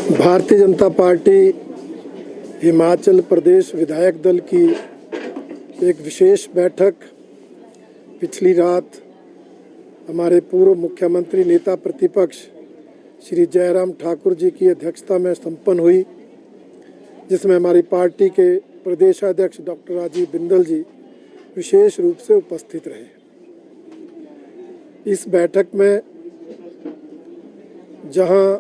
Bharatiya Janata party Himachal Pradesh विधायक दल की एक विशेष बैठक पिछली रात हमारे पूर्व मुख्यमंत्री नेता प्रतिपक्ष श्री जयराम ठाकुर जी की अध्यक्षता में संपन्न हुई, जिसमें हमारी पार्टी के प्रदेशाध्यक्ष डॉक्टर राजीव बिंदल जी विशेष रूप से उपस्थित रहे। इस बैठक में जहां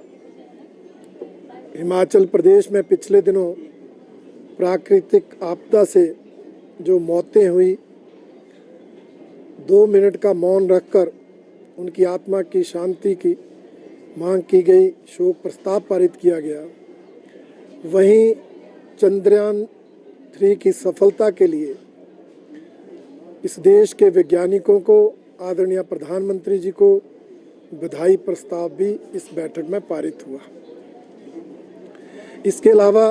हिमाचल प्रदेश में पिछले दिनों प्राकृतिक आपदा से जो मौतें हुई, 2 मिनट का मौन रखकर उनकी आत्मा की शांति की मांग की गई, शोक प्रस्ताव पारित किया गया। वहीं चंद्रयान 3 की सफलता के लिए इस देश के वैज्ञानिकों को, आदरणीय प्रधानमंत्री जी को बधाई प्रस्ताव भी इस बैठक में पारित हुआ। इसके अलावा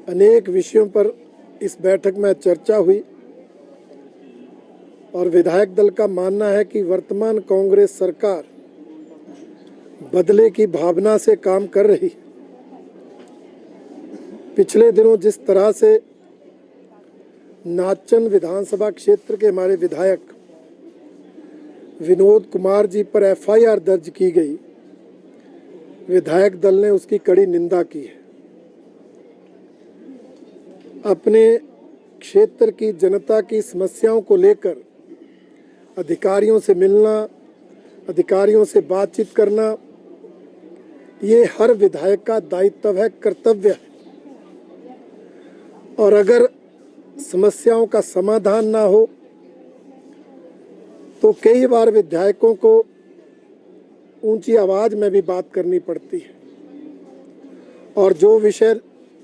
अनेक विषयों पर इस बैठक में चर्चा हुई और विधायक दल का मानना है कि वर्तमान कांग्रेस सरकार बदले की भावना से काम कर रही। पिछले दिनों जिस तरह से नाचन विधानसभा क्षेत्र के हमारे विधायक विनोद कुमार जी पर एफआईआर दर्ज की गई, विधायक दल ने उसकी कड़ी निंदा की है। अपने क्षेत्र की जनता की समस्याओं को लेकर अधिकारियों से मिलना, अधिकारियों से बातचीत करना, ये हर विधायक का दायित्व है, कर्तव्य है। और अगर समस्याओं का समाधान ना हो तो कई बार विधायकों को ऊंची आवाज में भी बात करनी पड़ती है। और जो विषय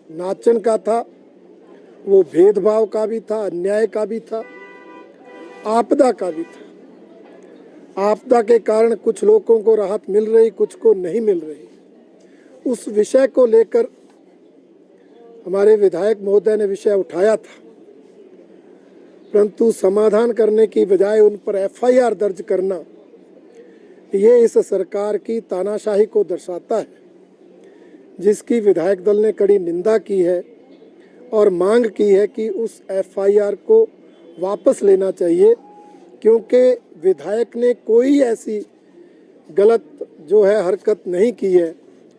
नाचन का था वो भेदभाव का भी था, अन्याय का भी था, आपदा का भी था। आपदा के कारण कुछ लोगों को राहत मिल रही, कुछ को नहीं मिल रही। उस विषय को लेकर हमारे विधायक महोदय ने विषय उठाया था, परंतु समाधान करने की बजाय उन पर एफआईआर दर्ज करना, ये इस सरकार की तानाशाही को दर्शाता है, जिसकी विधायक दल ने कड़ी निंदा की है और मांग की है कि उस एफआईआर को वापस लेना चाहिए, क्योंकि विधायक ने कोई ऐसी गलत जो है हरकत नहीं की है,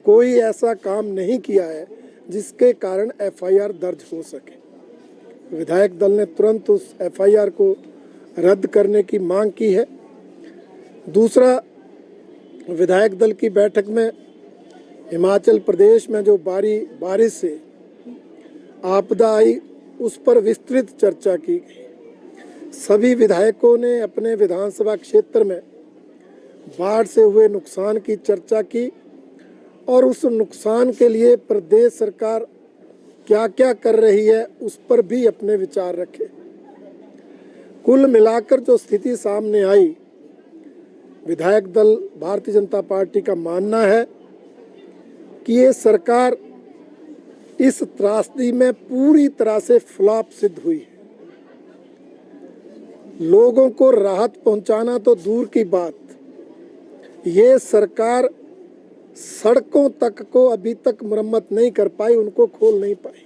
कोई ऐसा काम नहीं किया है जिसके कारण एफआईआर दर्ज हो सके। विधायक दल ने तुरंत उस एफआईआर को रद्द करने की मांग की है। दूसरा, विधायक दल की बैठक में हिमाचल प्रदेश में जो बारिश से आपदा आई, उस पर विस्तृत चर्चा की गई। सभी विधायकों ने अपने विधानसभा क्षेत्र में बाढ़ से हुए नुकसान की चर्चा की और उस नुकसान के लिए प्रदेश सरकार क्या क्या कर रही है उस पर भी अपने विचार रखे। कुल मिलाकर जो स्थिति सामने आई, विधायक दल भारतीय जनता पार्टी का मानना है कि ये सरकार इस त्रासदी में पूरी तरह से फ्लॉप सिद्ध हुई है। लोगों को राहत पहुंचाना तो दूर की बात, ये सरकार सड़कों तक को अभी तक मरम्मत नहीं कर पाई, उनको खोल नहीं पाई।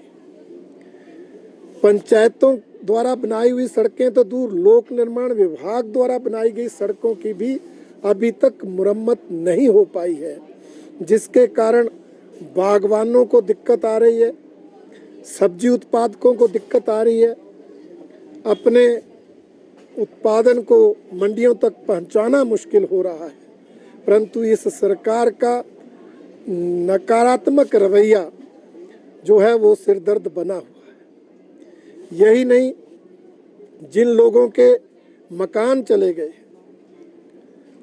पंचायतों द्वारा बनाई हुई सड़कें तो दूर, लोक निर्माण विभाग द्वारा बनाई गई सड़कों की भी अभी तक मुरम्मत नहीं हो पाई है, जिसके कारण बागवानों को दिक्कत आ रही है, सब्जी उत्पादकों को दिक्कत आ रही है, अपने उत्पादन को मंडियों तक पहुंचाना मुश्किल हो रहा है। परंतु इस सरकार का नकारात्मक रवैया जो है वो सिरदर्द बना हुआ है। यही नहीं, जिन लोगों के मकान चले गए,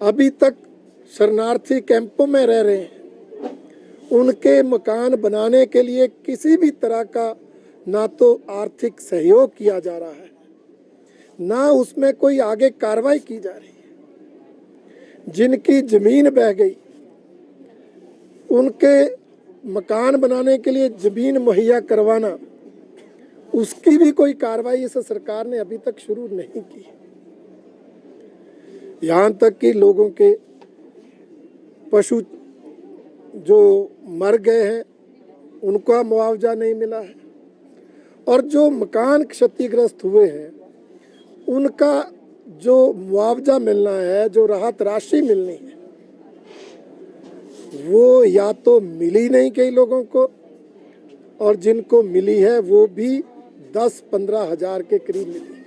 अभी तक शरणार्थी कैंपों में रह रहे हैं, उनके मकान बनाने के लिए किसी भी तरह का ना तो आर्थिक सहयोग किया जा रहा है, ना उसमें कोई आगे कार्रवाई की जा रही है। जिनकी जमीन बह गई, उनके मकान बनाने के लिए जमीन मुहैया करवाना, उसकी भी कोई कार्रवाई इस सरकार ने अभी तक शुरू नहीं की। यहाँ तक कि लोगों के पशु जो मर गए हैं उनका मुआवजा नहीं मिला है, और जो मकान क्षतिग्रस्त हुए हैं उनका जो मुआवजा मिलना है, जो राहत राशि मिलनी है, वो या तो मिली नहीं कई लोगों को, और जिनको मिली है वो भी 10-15 हज़ार के करीब मिली है।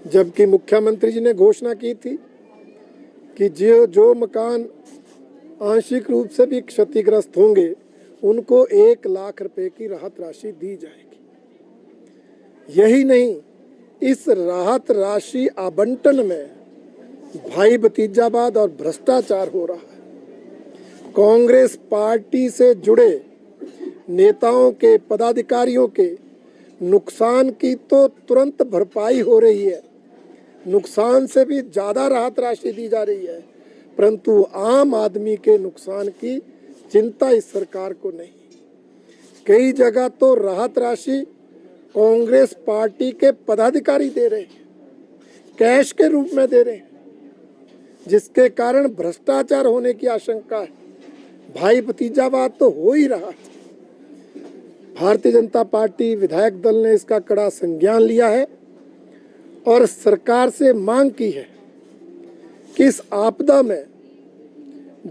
जबकि मुख्यमंत्री जी ने घोषणा की थी कि जो मकान आंशिक रूप से भी क्षतिग्रस्त होंगे उनको 1 लाख रुपए की राहत राशि दी जाएगी। यही नहीं, इस राहत राशि आवंटन में भाई भतीजावाद और भ्रष्टाचार हो रहा है। कांग्रेस पार्टी से जुड़े नेताओं के, पदाधिकारियों के नुकसान की तो तुरंत भरपाई हो रही है, नुकसान से भी ज़्यादा राहत राशि दी जा रही है, परंतु आम आदमी के नुकसान की चिंता इस सरकार को नहीं। कई जगह तो राहत राशि कांग्रेस पार्टी के पदाधिकारी दे रहे हैं, कैश के रूप में दे रहे हैं, जिसके कारण भ्रष्टाचार होने की आशंका है। भाई भतीजावाद तो हो ही रहा है। भारतीय जनता पार्टी विधायक दल ने इसका कड़ा संज्ञान लिया है और सरकार से मांग की है कि इस आपदा में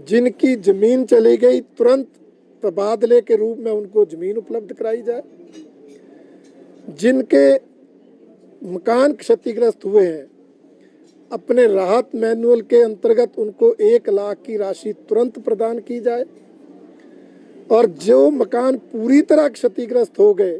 जिनकी जमीन चली गई तुरंत तबादले के रूप में उनको जमीन उपलब्ध कराई जाए, जिनके मकान क्षतिग्रस्त हुए हैं अपने राहत मैनुअल के अंतर्गत उनको 1 लाख की राशि तुरंत प्रदान की जाए, और जो मकान पूरी तरह क्षतिग्रस्त हो गए